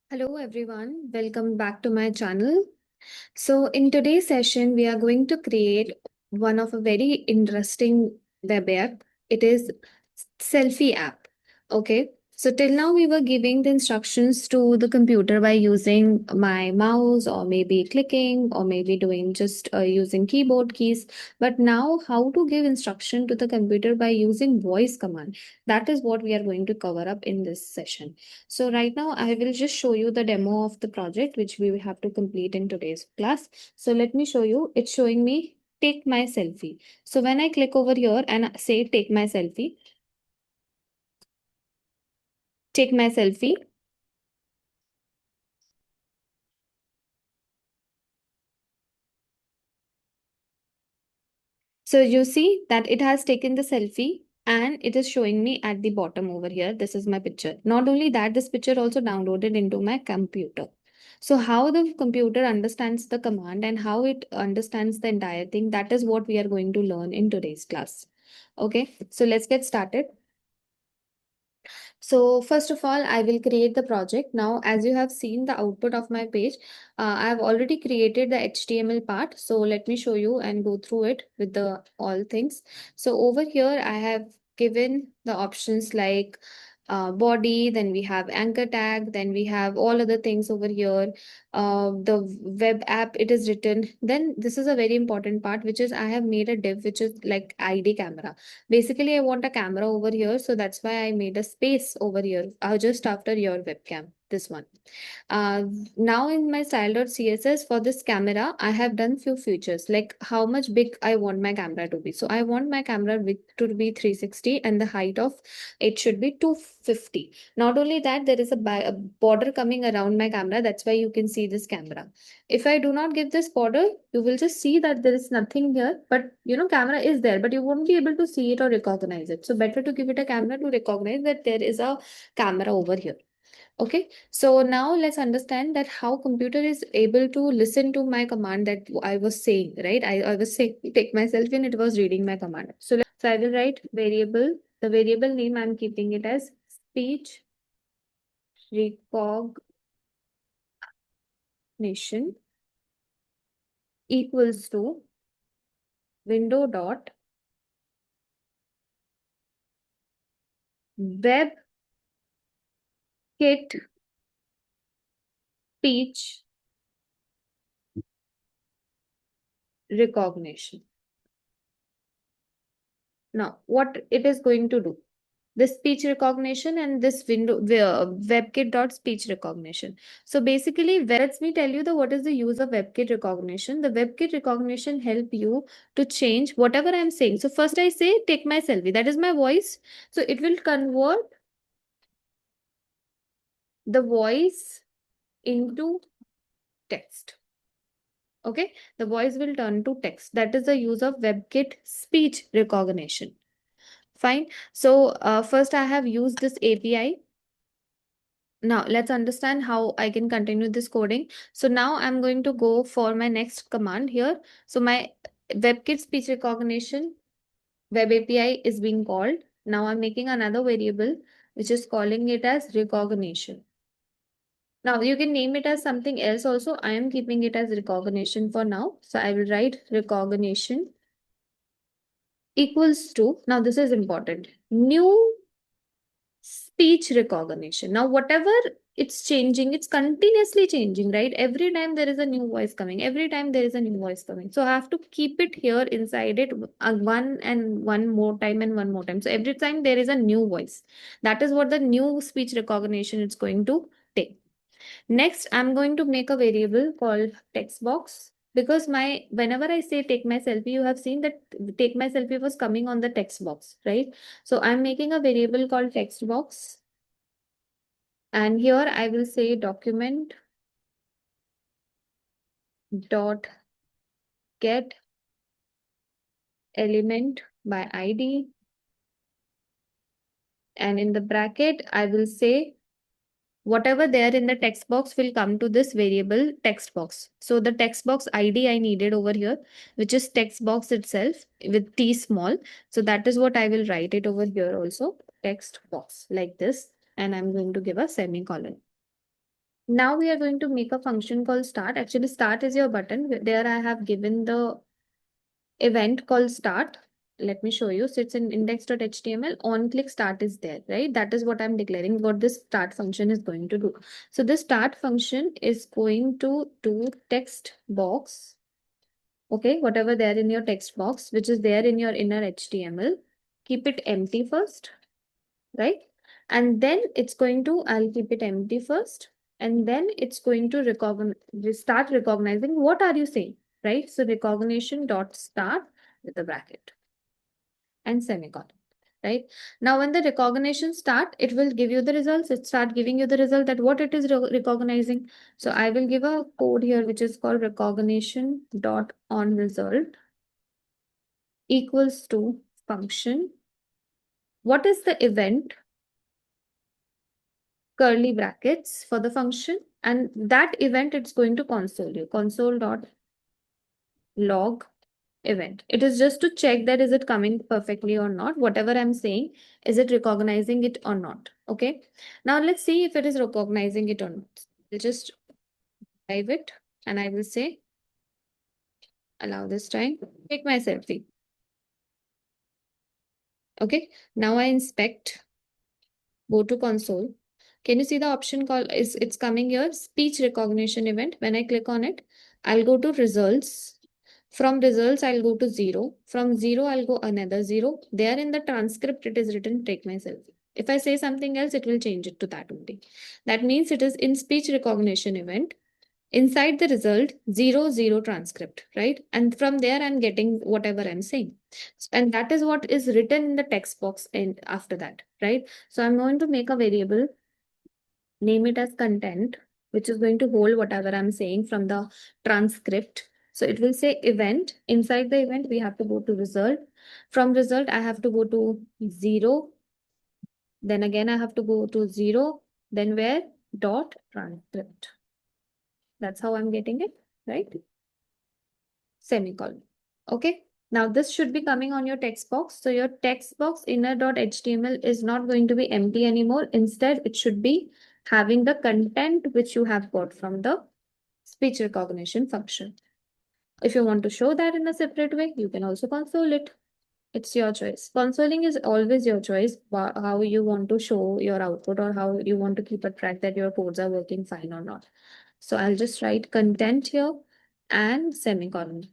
Hello everyone, welcome back to my channel. So in today's session, we are going to create one of a very interesting web app. It is Selfie app. Okay. So till now we were giving the instructions to the computer by using my mouse or maybe clicking or maybe doing just using keyboard keys. But now how to give instruction to the computer by using voice command. That is what we are going to cover up in this session. So right now I will just show you the demo of the project which we will have to complete in today's class. So let me show you. It's showing me take my selfie. So when I click over here and say take my selfie. So you see that it has taken the selfie and it is showing me at the bottom over here. This is my picture. Not only that, this picture also downloaded into my computer. So how the computer understands the command and how it understands the entire thing, that is what we are going to learn in today's class. Okay, so let's get started. So first of all, I will create the project. Now, as you have seen the output of my page, I have already created the HTML part. So let me show you and go through it with the all things. So over here, I have given the options like body, then we have anchor tag, then we have all other things over here. The web app, it is written. Then this is a very important part, which is I have made a div, which is like ID camera. Basically, I want a camera over here, so that's why I made a space over here, just after your webcam, this one. Uh, Now in my style.css for this camera, I have done few features like how much big I want my camera to be. So I want my camera width to be 360 and the height of it should be 250. Not only that, there is a border coming around my camera. That's why you can see this camera. If I do not give this border, you will just see that there is nothing here, but camera is there, but you won't be able to see it or recognize it. So better to give it a camera to recognize that there is a camera over here. Okay, so now let's understand that how computer is able to listen to my command that I was saying, right? I was saying take myself in, it was reading my command. So I will write variable. The variable name I'm keeping it as speech recognition equals to window dot web kit speech recognition. Now, what it is going to do? This speech recognition and this window webkit.speech recognition. So basically, lets me tell you the what is the use of webkit recognition. The webkit recognition help you to change whatever I'm saying. So first I say take my selfie. That is my voice. So it will convert the voice into text. Okay, the voice will turn to text. That is the use of WebKit speech recognition. Fine. So first I have used this API. Now let's understand how I can continue this coding. So now I'm going to go for my next command here. So my WebKit speech recognition web API is being called. Now I'm making another variable which is calling it as recognition. Now you can name it as something else also. I am keeping it as recognition for now. So I will write recognition equals to, now this is important, new speech recognition. Now, whatever it's changing, it's continuously changing, right? Every time there is a new voice coming, every time there is a new voice coming. So I have to keep it here inside it one and one more time and one more time. So every time there is a new voice, that is what the new speech recognition is going to take. Next, I'm going to make a variable called text box because my whenever I say take my selfie, you have seen that take my selfie was coming on the text box, right? So I'm making a variable called text box. And here I will say document dot get element by ID. And in the bracket, I will say whatever there in the text box will come to this variable text box. So the text box ID I needed over here, which is text box itself with T small. So that is what I will write it over here also, text box like this. And I'm going to give a semicolon. Now we are going to make a function called start. Actually, start is your button. There I have given the event called start. Let me show you. So it's in index.html. On click start is there, right? That is what I'm declaring what this start function is going to do. So this start function is going to do text box. Okay, whatever there in your text box, which is there in your inner HTML, keep it empty first, right? And then it's going to, I'll keep it empty first, and then it's going to start recognizing what are you saying, right? So recognition dot start with a bracket and semicolon, right? Now when the recognition start, it will give you the results. It start giving you the result that what it is recognizing. So I will give a code here which is called recognition dot on result equals to function. What is the event? Curly brackets for the function, and that event it's going to console you. Console dot log event. It is just to check that is it coming perfectly or not. Whatever I'm saying, is it recognizing it or not? Okay. Now let's see if it is recognizing it or not. I'll just type it and I will say allow this time. Take my selfie. Okay. Now I inspect, go to console. Can you see the option called is it's coming here speech recognition event? When I click on it, I'll go to results. From results, I'll go to 0. From 0, I'll go another 0. There in the transcript, it is written take myself. If I say something else, it will change it to that only. That means it is in speech recognition event. Inside the result, 0 0 transcript, right? And from there, I'm getting whatever I'm saying. And that is what is written in the text box and after that, right? So I'm going to make a variable, name it as content, which is going to hold whatever I'm saying from the transcript. So it will say event. Inside the event, we have to go to result. From result, I have to go to 0. Then again, I have to go to 0. Then where? Dot transcript. That's how I'm getting it, right? Semicolon. Okay. Now this should be coming on your text box. So your text box inner.html is not going to be empty anymore. Instead, it should be having the content which you have got from the speech recognition function. If you want to show that in a separate way, you can also console it. It's your choice. Consoling is always your choice, how you want to show your output or how you want to keep a track that your codes are working fine or not. So I'll just write content here and semicolon.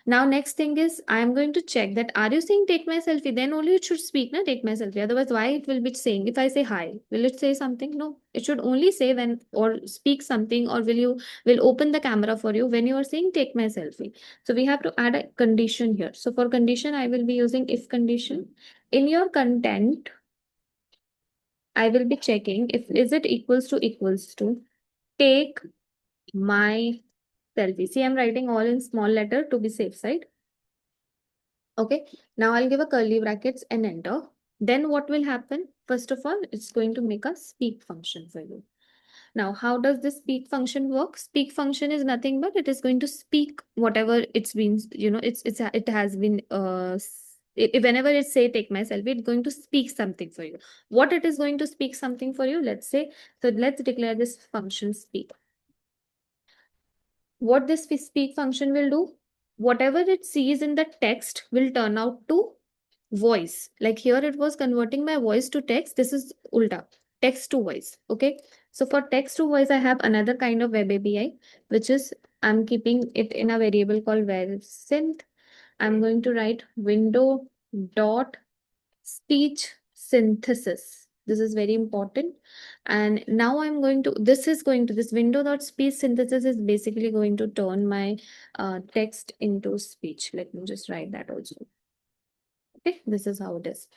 Now, next thing is I'm going to check that are you saying take my selfie? Then only it should speak, na, take my selfie. Otherwise, why it will be saying? If I say hi, will it say something? No, it should only say when or speak something or will open the camera for you when you are saying take my selfie. So we have to add a condition here. So for condition, I will be using if condition. In your content, I will be checking if is it equals to take my selfie. See, I'm writing all in small letter to be safe side. Okay, now I'll give a curly brackets and enter. Then what will happen? First of all, it's going to make a speak function for you. Now, how does this speak function work? Speak function is nothing but it is going to speak whatever it's been, it has been, whenever it say take my selfie, it's going to speak something for you. What it is going to speak something for you? Let's say, so let's declare this function speak. What this speak function will do, whatever it sees in the text will turn out to voice. Like here it was converting my voice to text. This is ulta, text to voice. Okay. So for text to voice, I have another kind of web API, which is I'm keeping it in a variable called synth. I'm going to write window dot speech synthesis. This is very important. And now I'm going to, this window dot speech synthesis is basically going to turn my text into speech. Let me just write that also. Okay, this is how it is.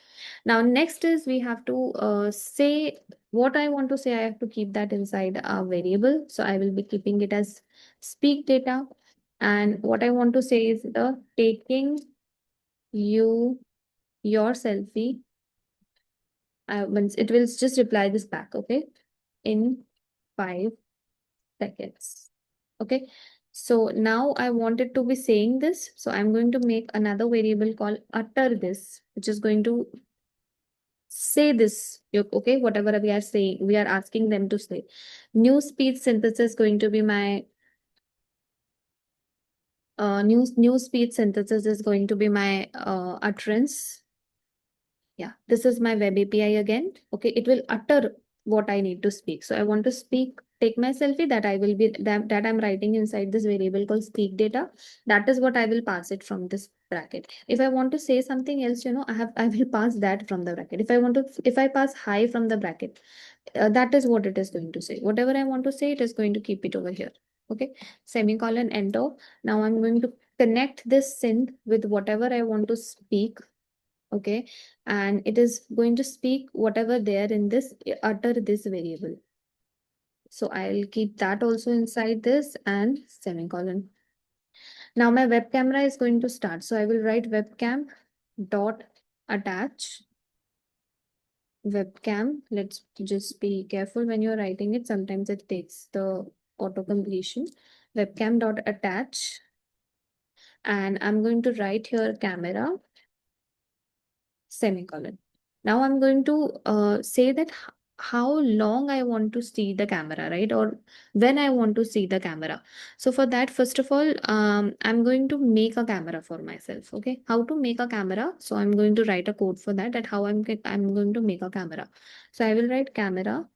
Now, next is we have to say what I want to say. I have to keep that inside a variable. So I will be keeping it as speak data. And what I want to say is the taking you your selfie. Once it will just reply this back, okay, in 5 seconds. Okay. So now I want it to be saying this. So I'm going to make another variable called utter this, which is going to say this. Okay, whatever we are saying, we are asking them to say. New speech synthesis is going to be my new speech synthesis is going to be my utterance. Yeah, this is my web API again. Okay, it will utter what I need to speak. So I want to speak, take my selfie that I will be that I'm writing inside this variable called speak data. That is what I will pass it from this bracket. If I want to say something else, I will pass that from the bracket. If I pass hi from the bracket, that is what it is going to say. Whatever I want to say, it is going to keep it over here. Okay, semicolon, enter. Now I'm going to connect this synth with whatever I want to speak. Okay, and it is going to speak whatever there in this, utter this variable. So I'll keep that also inside this and semicolon. Now my web camera is going to start. So I will write webcam dot attach webcam. Let's just be careful when you're writing it. Sometimes it takes the auto completion. Webcam dot attach, and I'm going to write here camera semicolon. Now I'm going to say that how long I want to see the camera, right? Or when I want to see the camera. So for that, first of all, I'm going to make a camera for myself. Okay, how to make a camera? So I'm going to write a code for that. That how I'm going to make a camera. So I will write camera.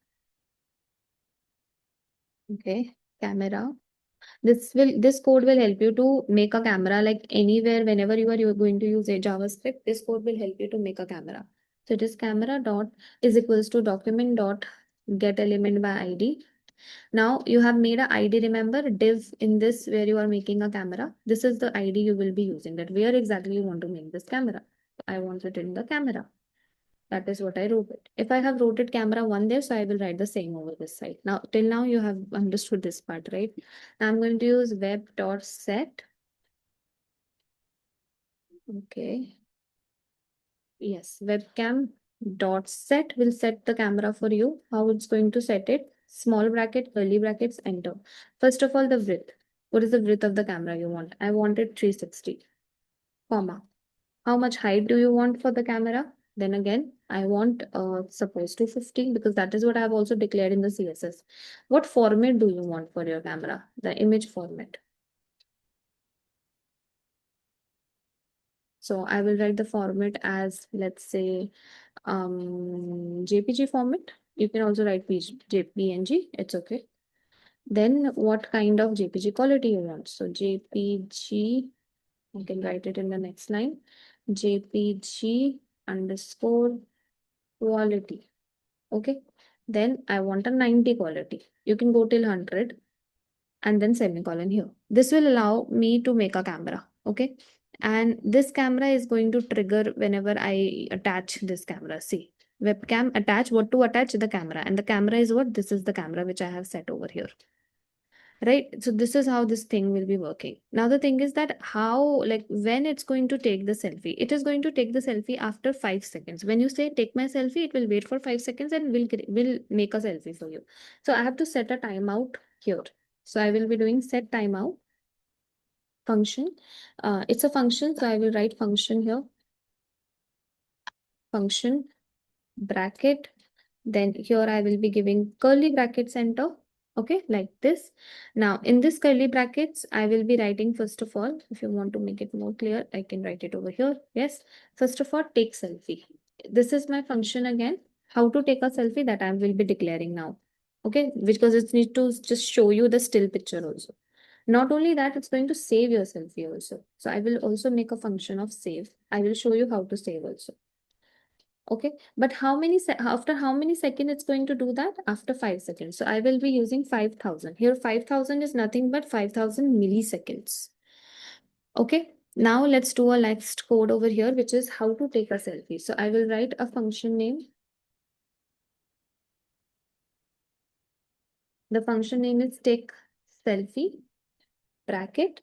Okay, camera. This code will help you to make a camera like anywhere whenever you're going to use a JavaScript. This code will help you to make a camera. So it is camera dot is equals to document dot get element by ID. Now you have made a ID, remember div in this where you are making a camera. This is the ID you will be using, that where exactly you want to make this camera. I want it in the camera. That is what I wrote it. If I have wrote it camera one there, so I will write the same over this side. Now, till now you have understood this part, right? Now I'm going to use web.set. Okay. Yes, webcam dot set will set the camera for you. How it's going to set it? Small bracket, curly brackets, enter. First of all, the width. What is the width of the camera you want? I want it 360, comma. How much height do you want for the camera? Then again, I want suppose 250 because that is what I have also declared in the CSS. What format do you want for your camera? The image format. So I will write the format as, let's say, JPG format. You can also write PNG. It's okay. Then what kind of JPG quality you want? So JPG, I can write it in the next line. JPG underscore quality. Okay. Then I want a 90 quality. You can go till 100 and then semicolon here. This will allow me to make a camera. Okay. And this camera is going to trigger whenever I attach this camera. See, webcam attach, what to attach? The camera. And the camera is what? This is the camera which I have set over here. Right. So this is how this thing will be working. Now the thing is that how, like when it's going to take the selfie, it is going to take the selfie after 5 seconds. When you say take my selfie, it will wait for 5 seconds and will make a selfie for you. So I have to set a timeout here. So I will be doing set timeout function. It's a function. So I will write function here, function bracket. Then here I will be giving curly brackets enter. Okay, like this. Now in this curly brackets, I will be writing first of all, if you want to make it more clear, I can write it over here. Yes, first of all, take selfie. This is my function again. How to take a selfie that I will be declaring now. Okay, because it needs to just show you the still picture also. Not only that, it's going to save your selfie also. So I will also make a function of save. I will show you how to save also. Okay, but after how many seconds it's going to do that? After 5 seconds. So I will be using 5,000. Here 5,000 is nothing but 5,000 milliseconds. Okay, now let's do a next code over here, which is how to take a selfie. So I will write a function name. The function name is take selfie bracket,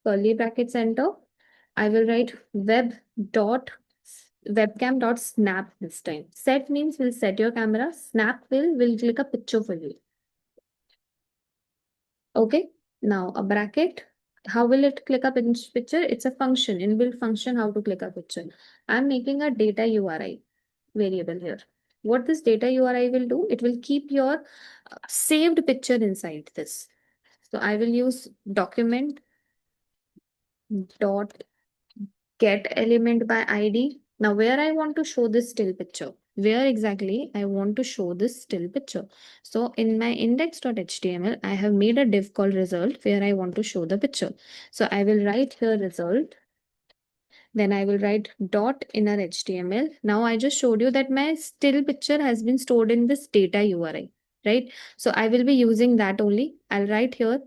curly brackets enter. I will write webcam dot snap this time. Set means will set your camera. Snap will click a picture for you. Okay. Now a bracket. How will it click up in picture? It's a function, inbuilt function, how to click a picture. I'm making a data URI. variable here. What this data URI will do, it will keep your saved picture inside this. So I will use document dot get element by ID. Now where I want to show this still picture, where exactly I want to show this still picture. So in my index.html, I have made a div called result where I want to show the picture. So I will write here result. Then I will write dot inner HTML. Now I just showed you that my still picture has been stored in this data URI, right? So I will be using that only. I'll write here.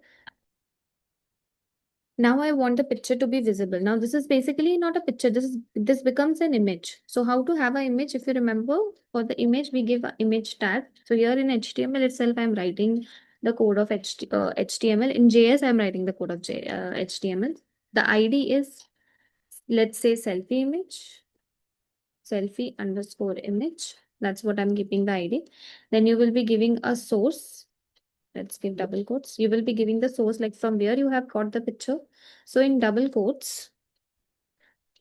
Now I want the picture to be visible. Now this is basically not a picture. This becomes an image. So how to have an image? If you remember, for the image we give an image tag. So here in HTML itself, I'm writing the code of HTML. In JS, I'm writing the code of HTML. The ID is, let's say, selfie image, selfie underscore image. That's what I'm keeping the ID. Then you will be giving a source. Let's give double quotes. You will be giving the source, like from where you have got the picture. So in double quotes,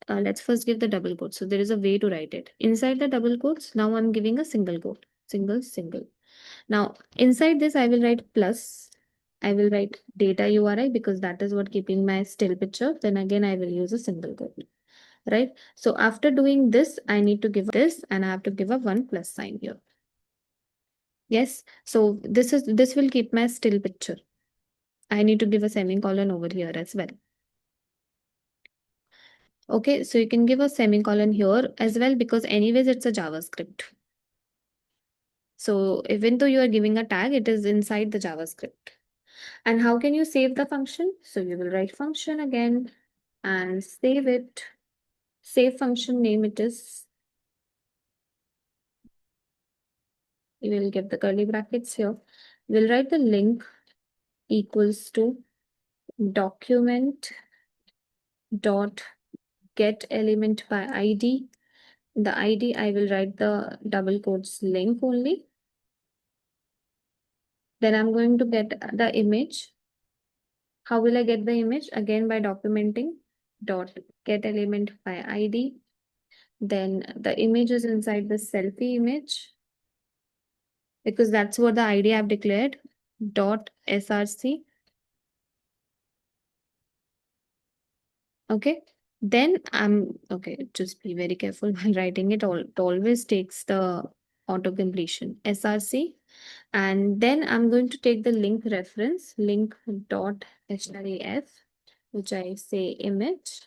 let's first give the double quotes. So there is a way to write it. Inside the double quotes, now I'm giving a single quote. Single. Now inside this, I will write plus. I will write data URI because that is what keeping my still picture. Then again, I will use a single quote. Right. So after doing this, I need to give this and I have to give a one plus sign here. Yes. So this will keep my still picture. I need to give a semicolon over here as well. Okay, so you can give a semicolon here as well because anyways it's a JavaScript. So even though you are giving a tag, it is inside the JavaScript. And how can you save the function? So you will write function again and save it. Save function name it is. You will give the curly brackets here. We'll write the link equals to document dot get element by ID. The ID, I will write the double quotes link only. Then I'm going to get the image. How will I get the image? Again by documenting dot get element by ID. Then the image is inside the selfie image because that's what the ID I've declared dot src. Okay. Then I'm okay. Just be very careful while writing it. It always takes the auto completion src. And then I'm going to take the link reference link dot href, which I say image.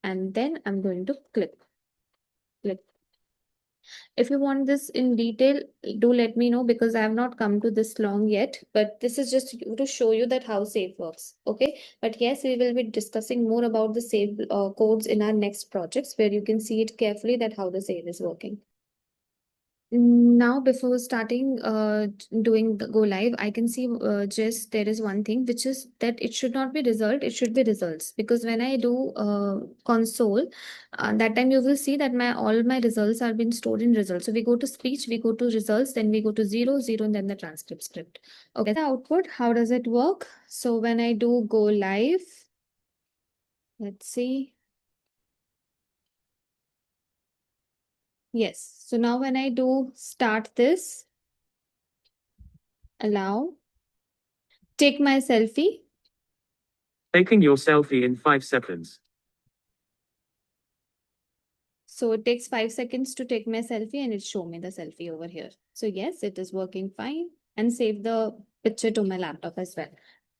And then I'm going to click. If you want this in detail, do let me know because I have not come to this long yet. But this is just to show you that how save works. Okay. But yes, we will be discussing more about the save codes in our next projects where you can see it carefully that how the save is working. Now, before starting doing the go live, I can see just there is one thing which is that it should not be result, it should be results. Because when I do console, that time you will see that my all my results are being stored in results. So we go to speech, we go to results, then we go to 0, 0, and then the transcript script. Okay, the output, how does it work? So when I do go live, let's see. Yes. So now when I do start this, allow, take my selfie. Taking your selfie in 5 seconds. So it takes 5 seconds to take my selfie and it show me the selfie over here. So yes, it is working fine and save the picture to my laptop as well.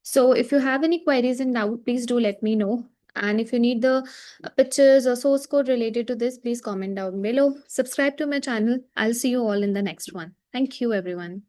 So if you have any queries and doubt, please do let me know. And if you need the pictures or source code related to this, please comment down below. Subscribe to my channel. I'll see you all in the next one. Thank you, everyone.